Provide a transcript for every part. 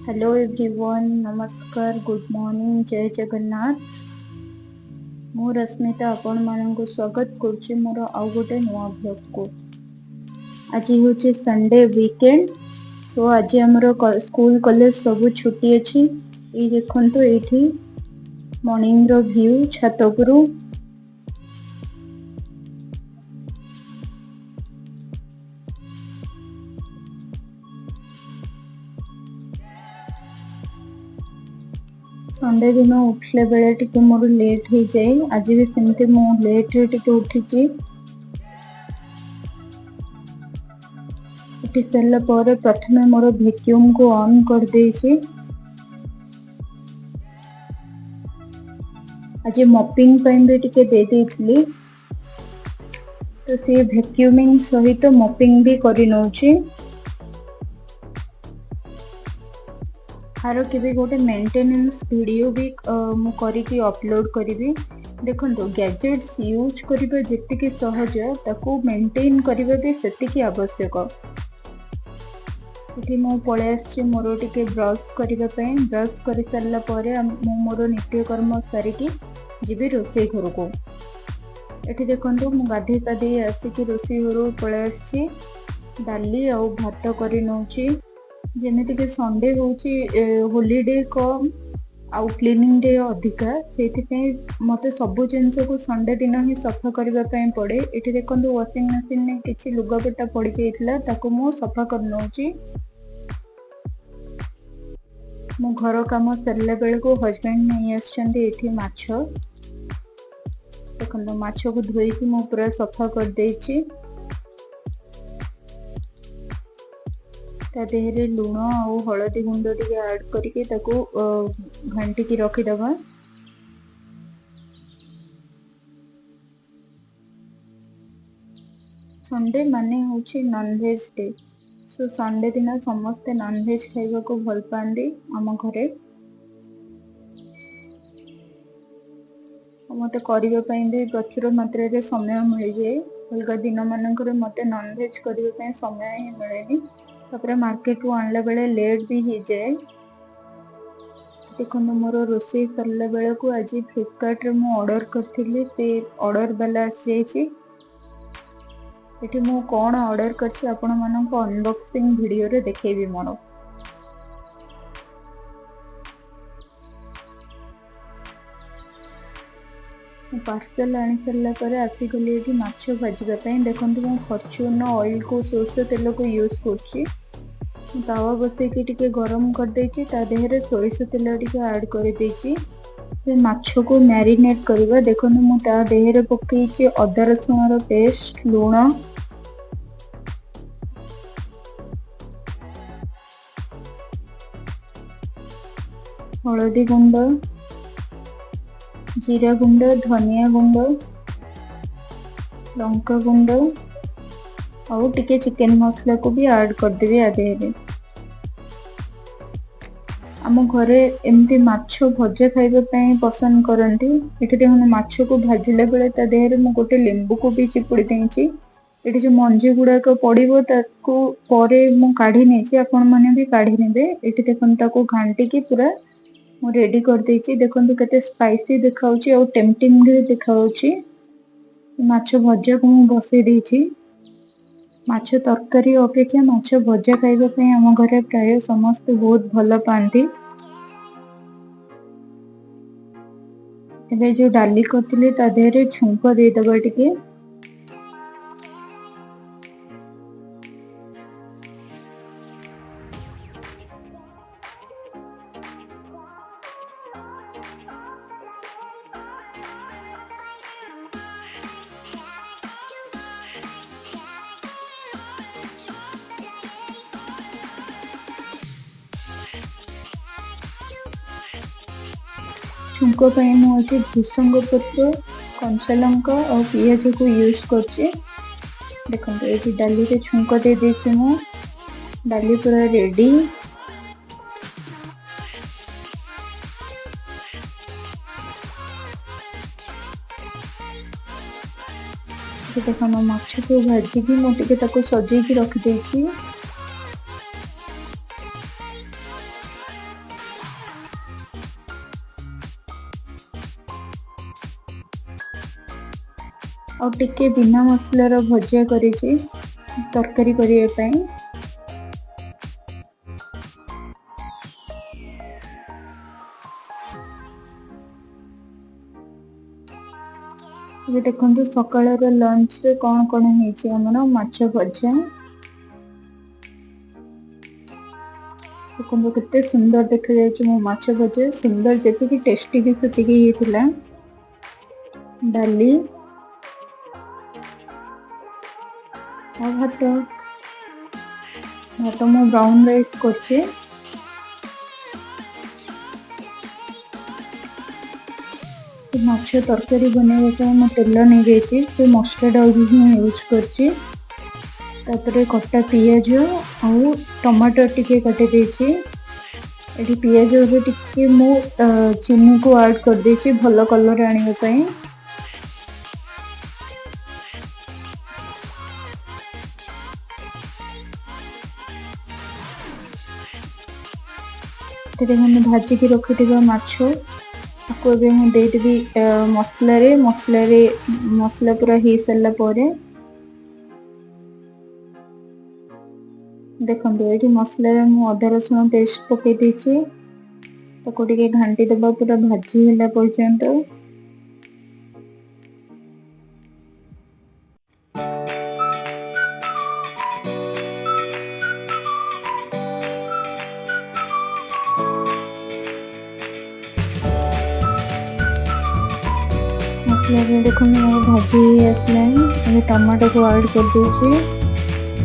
Hello everyone, नमस्कार, good morning, जय जगन्नाथ। मु रश्मिता आपण मानक स्वागत करुच्ची मोर आउ गोटे नुआ ब्लॉग को। आज हूँ संडे वीकेंड, सो आज आमर स्कूल कॉलेज सब छुट्टी अच्छी। ये देखो ये मॉर्निंग रो व्यू छात उपरू। संडे दिन उठले बेले टिके मोर लेट हो जाए। आज भी सेमती मु लेट रे टिके उठी। उठी सारा पर प्रथमे मोर वैक्यूम को ऑन कर देछि। आज मॉपिंग टाइम भी टिके दे देथिली, तो से वैक्यूमिंग सहित मॉपिंग भी करि नउछि। हारो के भी गोटे मेंटेनेंस वीडियो भी मु करिकि अपलोड करिवि। देखंतु गैजेट्स यूज करिबा जेतिकी सहज ताकू मेंटेन करिबा भी सेतिकी आवश्यक। इति मु पळे आछि मोर टिके ब्रश करिबा पय। ब्रश करि सारला परे मु मोर नित्यकर्म सारिकी जिबि रोसई घर को। एठी देखंतु मु गाधे पाधे आसिकी रोसई घर पळे आछि। डाली आ भात करि नउछि। जेमिति कि संडे होची हॉलीडे कम आउ क्लीनिंग डे अधिका, से मते सबु जिनस को संडे दिन ही सफा करबा पय पड़े। एठी देखंतु वॉशिंग मशीन ने किछि लुगापटा पड़ी जाइथिला, ताको मु सफा कर नउछि। मो घर काम सरला बेले को हस्बैंड नहीं आछंती एठी माछ। देखंतु माछ को धोई कि मु पूरा सफा कर देछि। ता देहरे लुण और हलदी गुंड टिके ऐड करके ताको घंटी की रखी दबा। संडे माने होची नॉनवेज डे। सो संडे दिन समस्ते नॉनवेज खाइबा को भल पांदी आम घरे। मते करिबा पय भी प्रचुर मात्रा रे समय मिल जाए। अलग दिन मानकर मते नॉनवेज करिबा पय समय ही मिलेनी। तापर मार्केट आणला बेले लेट भी हो जाए। देखो मोर रोसई सरला बेले को आज फ्लिपकार्ट रे मु ऑर्डर करथिली, से ऑर्डर वाला आसी जाइछि। एठी मु कोन ऑर्डर करछि आपण मानन को अनबॉक्सिंग वीडियो रे देखेबी। मोर पार्सल आनी सरला पर आसी गली एठी माछ भाजिबा पय। देखंतु मु फॉर्च्यून ऑयल को सोर्स तेल को यूज करछि। तावा बसई के टिके गरम कर देछि। ता देहरे सोरिष तेल टिके ऐड कर देछि। से माछ को मैरिनेट करबा। देखंतु मु ता देहरे पकेछि अदा रसुन रो पेस्ट, लूण, हलदी गुंड, जीरा गुंड, धनिया गुंड, लंका गुंड और टिके चिकन मसला को भी ऐड कर देबे आदेरे। आम घरे एमती माछ भजा खाइबा पय पसंद करंती। एठी देखो माछ को भाजिला बेले ता देहरे मु गोटे लेंबू को भी चिपुड़ी देछि। एठी जो मंजी गुडा को पड़िबो ताको परे मु काढी नेछि, आपण माने भी काढी नेबे। एठी देखन ताको घांटी की पूरा मु रेडी कर देछि। देखंतु केते स्पाइसी देखाउछि और टेम्पटिंग भी देखाउछि। माछ भजा को मु बसई देछि। माछ तरकारी अपेक्षा माछ भजा खाइबा पय हम घरे प्राय समस्त बहुत भल पांती। एबे जो डाली करथिले ता देहरे छुंक दे दबा टिके। छुंक पय मु अछि भुसंग पत्र, कंचा लंका और पियाज को यूज करछि। देखंतु एठी डाली रे छुंक दे देछि मु। डाली पूरा रेडी। देखो मो माछ को भाजी की मु टिके ताको सजेई की रख देछि। ଆଉ ଟିକେ ବିନା ମସଲାର ଭଜା କରିଛି ତରକାରୀ କରିବା ପାଇଁ। ଏବେ ଦେଖନ୍ତୁ ସକାଳର ଲଞ୍ଚରେ କଣ ହେଇଛି ଆମର ମାଛ ଭଜା। ଦେଖନ୍ତୁ କେତେ ସୁନ୍ଦର ଦେଖାଯାଉଛି ମୋ ମାଛ ଭଜା, ସୁନ୍ଦର ଯେତିକି ଟେଷ୍ଟି ବି ସେତିକି ହେଇଥିଲା। ଡାଲି ଆଉ ଭାତ ମୁଁ ବ୍ରାଉନ୍ ରାଇସ୍ କରିଛି। ମାଛ ତରକାରୀ ବନେଇବା ପାଇଁ ମୁଁ ତେଲ ନେଇଯାଇଛି, ସେ ମଷ୍ଟର୍ଡ ଅଏଲ୍ ହିଁ ୟୁଜ୍ କରିଛି। ତାପରେ କଟା ପିଆଜ ଆଉ ଟମାଟର ଟିକେ କାଟି ଦେଇଛି। ଏଠି ପିଆଜରେ ଟିକେ ମୁଁ ଚିନିକୁ ଆଡ୍ କରିଦେଇଛି ଭଲ କଲର୍ ଆଣିବା ପାଇଁ। ଏଥିରେ ଆମେ ଭାଜିକି ରଖିଥିବା ମାଛ ତାକୁ ଏବେ ମୁଁ ଦେଇଦେବି ମସଲା ପୁରା ହେଇସାରିଲା ପରେ ଦେଖନ୍ତୁ ଏଇଠି ମସଲାରେ ମୁଁ ଅଦା ରସୁଣ ପେଷ୍ଟ ପକେଇ ଦେଇଛି। ତାକୁ ଟିକେ ଘାଣ୍ଟି ଦେବା ପୁରା ଭାଜି ହେଲା ପର୍ଯ୍ୟନ୍ତ। ମସଲାରେ ଦେଖନ୍ତୁ ମୋର ଭାଜି ଆସିଲାଣି। ଏବେ ଟମାଟୋକୁ ଆଡ୍ କରିଦେଉଛି।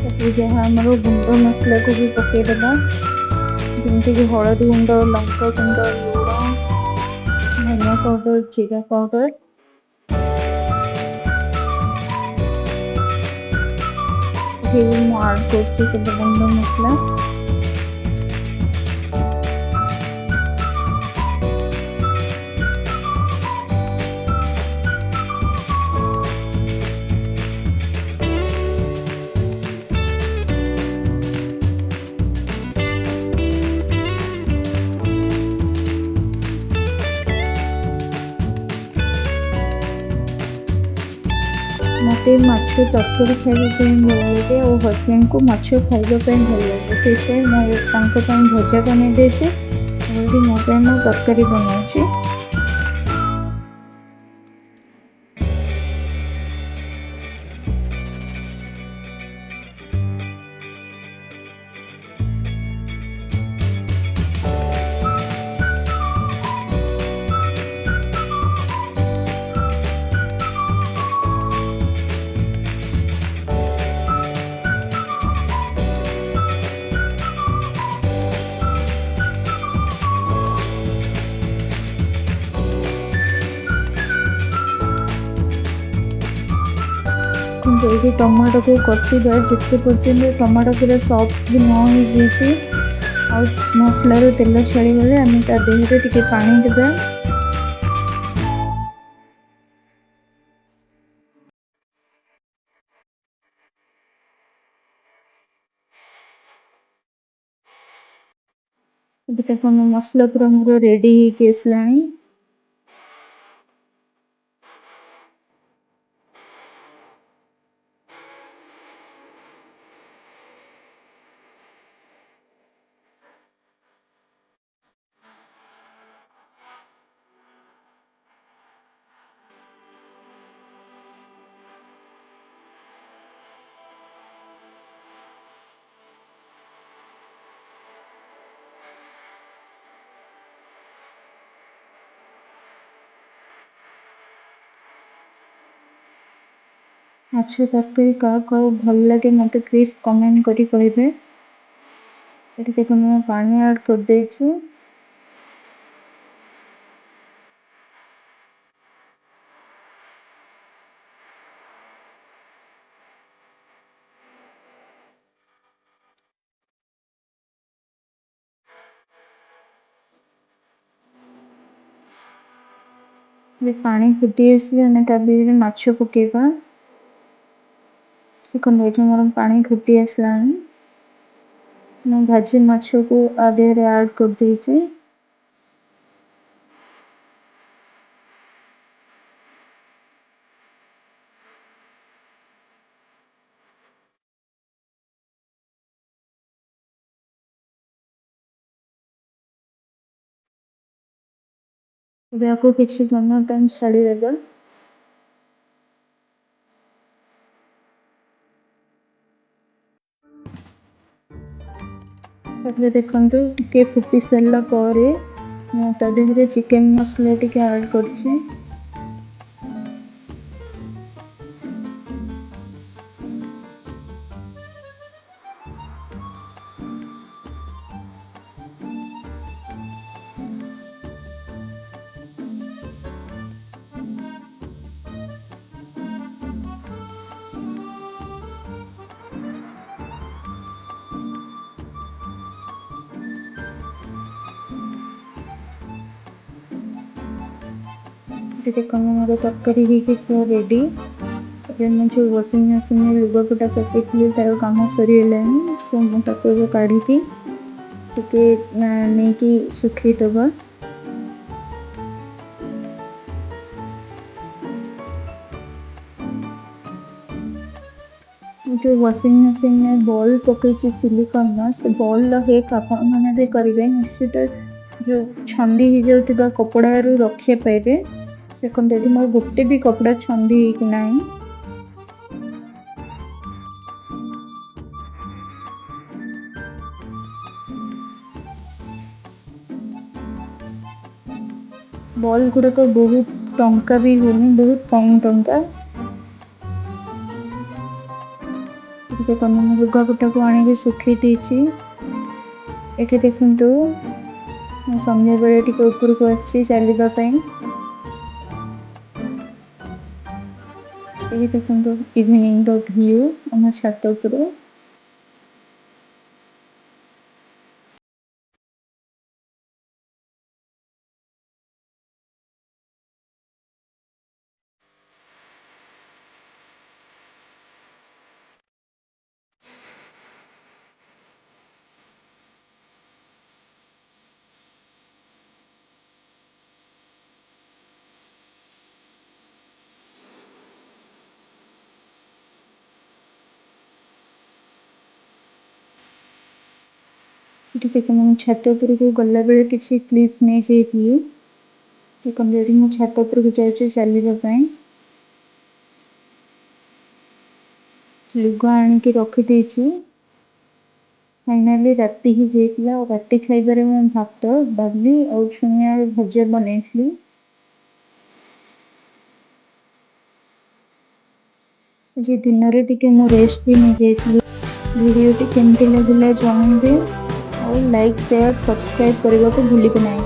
ତାପରେ ଯାହା ଆମର ଗୁଣ୍ଡ ମସଲାକୁ ବି ପକେଇଦେବା, ଯେମିତିକି ହଳଦୀ ଗୁଣ୍ଡ, ଲଙ୍କା ଗୁଣ୍ଡ, ଲୁଣ, ଧନିଆ ପାଉଡର, ଜିରା ପାଉଡର। ମୁଁ ଆଡ୍ କରୁଛି ସବୁ ଗୁଣ୍ଡ ମସଲା। ମୋତେ ମାଛ ତରକାରୀ ଖାଇବା ପାଇଁ ଭଲ ଲାଗେ ଆଉ ହଜବେଣ୍ଡକୁ ମାଛ ଖାଇବା ପାଇଁ ଭଲ ଲାଗେ, ସେଇଥିପାଇଁ ମୁଁ ତାଙ୍କ ପାଇଁ ଭଜା ବନେଇ ଦେଇଛି ଆଉ ଏଠି ମୋ ପାଇଁ ମୁଁ ତରକାରୀ ବନାଉଛି। କିନ୍ତୁ ଏଇଠି ଟମାଟୋକୁ କଷିବା ଯେତେ ପର୍ଯ୍ୟନ୍ତ ଟମାଟୋ ପୁରା ସଫ୍ଟ ବି ନ ହେଇଯାଇଛି ଆଉ ମସଲାରୁ ତେଲ ଛାଡ଼ିଗଲେ ଆମେ ତା ଦେହରେ ଟିକେ ପାଣି ଦେବା। ଏବେ ଦେଖନ୍ତୁ ମସଲା ପୁରା ମୋର ରେଡି ହେଇକି ଆସିଲାଣି। ମାଛ ତରକାରୀ କାହାକୁ ଭଲ ଲାଗେ ମୋତେ ପ୍ଲିଜ୍ କମେଣ୍ଟ କରି କହିବେ। ଏଠି ଦେଖନ୍ତୁ ମୁଁ ପାଣି ଆଡ୍ କରିଦେଇଛି। ଏବେ ପାଣି ଫୁଟି ଆସିଲେ ଆମେ ତା ଦେହରେ ମାଛ ପକେଇବା। ଦେଖନ୍ତୁ ଏଠି ମୋର ପାଣି ଫୁଟି ଆସିଲାଣି। ମୁଁ ଭାଜି ମାଛକୁ ଆ ଦେହରେ ଆଡ୍ କରିଦେଇଛି। ଏବେ ଆକୁ କିଛି ସମୟ ପାଇଁ ଛାଡ଼ିଦେବା। ତାପରେ ଦେଖନ୍ତୁ ଟିକେ ଫୁଟି ସାରିଲା ପରେ ମୁଁ ତା ଦେହରେ ଚିକେନ୍ ମସଲା ଟିକେ ଆଡ଼୍ କରୁଛି। देखो मोर तरकारी ହେଇକି ପୁରା ରେଡ଼ି। ଏବେ ମୁଁ ଯେଉଁ ୱାସିଂ ମେସିନ୍ରେ ଲୁଗାପଟା ପକାଇଥିଲି ତାର କାମ ସରିଗଲାଣି। ସୋ ମୁଁ ତାକୁ ଏବେ କାଢ଼ିକି ଟିକେ ନେଇକି ଶୁଖେଇଦେବା। जो वाशिंग मशीन में बॉल पकई सिलिकॉन से बॉल हेक आपने भी करेंगे निश्चित जो छंदी हो जाता कपड़ा रू रखे पाइबे। देखो यदि मोर गोटे भी कपड़ा छंदी होना बॉल गुड़ाक बहुत टंका भी होनी, बहुत कम टंका। देखो लुगापटा को आने सुखी देती। ये देखु संध्या बेले टिके ऊपर को आसी चलवाई। ये देखो इवनिंग व्यू आम छात उपर। देखो मैं छात उपर को गला बेले किसी क्लिप नहीं जाइए। देखो यदि मैं छात उपर को जाऊँ चलवाई लुगा आणिकी रखीदे। फाइनाली राति ही जाइए और राति खाइबार मैं भात डाली और छुई आलू भजा बनई। आज दिन में टिके मु रेस्ट भी नहीं जाइए। वीडियो टी केमती लगे जानवे और लाइक शेयर सब्सक्राइब करने को भूलिबे नहीं।